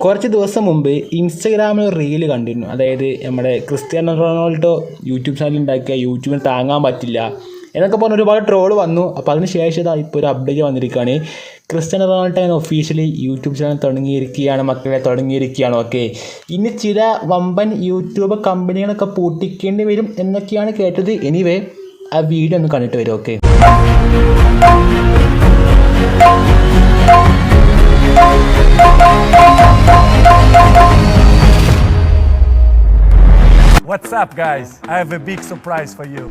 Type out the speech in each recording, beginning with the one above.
കുറച്ച് ദിവസം മുമ്പ് ഇൻസ്റ്റഗ്രാമിൽ ഒരു റീല് കണ്ടിരുന്നു. അതായത് നമ്മുടെ ക്രിസ്ത്യാനോ റൊണാൾഡോ യൂട്യൂബ് ചാനൽ ഉണ്ടാക്കിയ യൂട്യൂബിന് താങ്ങാൻ പറ്റില്ല എന്നൊക്കെ പറഞ്ഞ് ഒരുപാട് ട്രോള് വന്നു. അപ്പോൾ അതിന് ശേഷം ഇതാ ഇപ്പോൾ ഒരു അപ്ഡേറ്റ് വന്നിരിക്കുകയാണ്. ക്രിസ്ത്യാനോ റൊണാൾഡോ അങ്ങനെ ഒഫീഷ്യലി യൂട്യൂബ് ചാനൽ തുടങ്ങിയിരിക്കുകയാണ്, മക്കളെ തുടങ്ങിയിരിക്കുകയാണ്. ഓക്കെ, ഇനി ചില വമ്പൻ യൂട്യൂബ് കമ്പനികളൊക്കെ പൂട്ടിക്കേണ്ടി വരും എന്നൊക്കെയാണ് കേട്ടത്. എനിവേ ആ വീഡിയോ ഒന്ന് കണ്ടിട്ട് വരും. Okay, What's up, guys? I have a big surprise for you.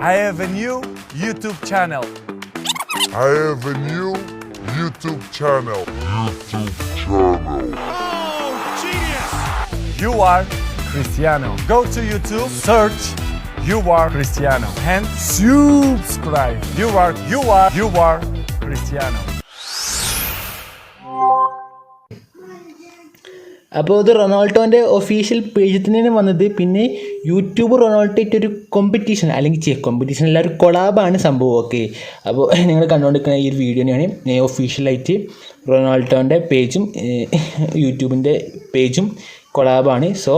I have a new YouTube channel. Oh, genius! You are Cristiano. Go to YouTube, search You Are Cristiano and subscribe. You are Cristiano. അപ്പോൾ ഇത് റൊണാൾഡോൻ്റെ official പേജിൽ തന്നെയാണ് വന്നത്. പിന്നെ YouTube റൊണാൾഡോയിട്ട് ഒരു competition, അല്ലെങ്കിൽ competition അല്ല, ഒരു കൊളാബാണ് സംഭവം. ഓക്കെ, അപ്പോൾ നിങ്ങൾ കണ്ടുകൊണ്ടിരിക്കുന്ന ഈ ഒരു വീഡിയോനെയാണ് ഒഫീഷ്യലായിട്ട് റൊണാൾഡോൻ്റെ പേജും യൂട്യൂബിൻ്റെ പേജും കൊളാബാണ്. സോ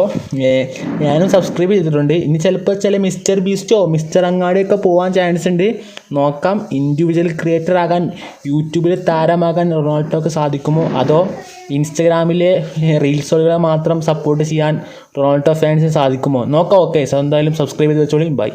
ഞാനും സബ്സ്ക്രൈബ് ചെയ്തിട്ടുണ്ട്. ഇനി ചിലപ്പോൾ ചില മിസ്റ്റർ ബീസ്റ്റോ മിസ്റ്റർ അങ്ങാടിയൊക്കെ പോകാൻ ചാൻസ് ഉണ്ട്. നോക്കാം, ഇൻഡിവിജ്വൽ ക്രിയേറ്റർ ആകാൻ, യൂട്യൂബിൽ താരമാകാൻ റൊണാൾഡോക്ക് സാധിക്കുമോ, അതോ ഇൻസ്റ്റഗ്രാമിലെ റീൽസുകളെ മാത്രം സപ്പോർട്ട് ചെയ്യാൻ റൊണാൾഡോ ഫാൻസിന് സാധിക്കുമോ നോക്കാം. ഓക്കെ, സോ എന്തായാലും സബ്സ്ക്രൈബ് ചെയ്ത് വെച്ചോളി. ബൈ.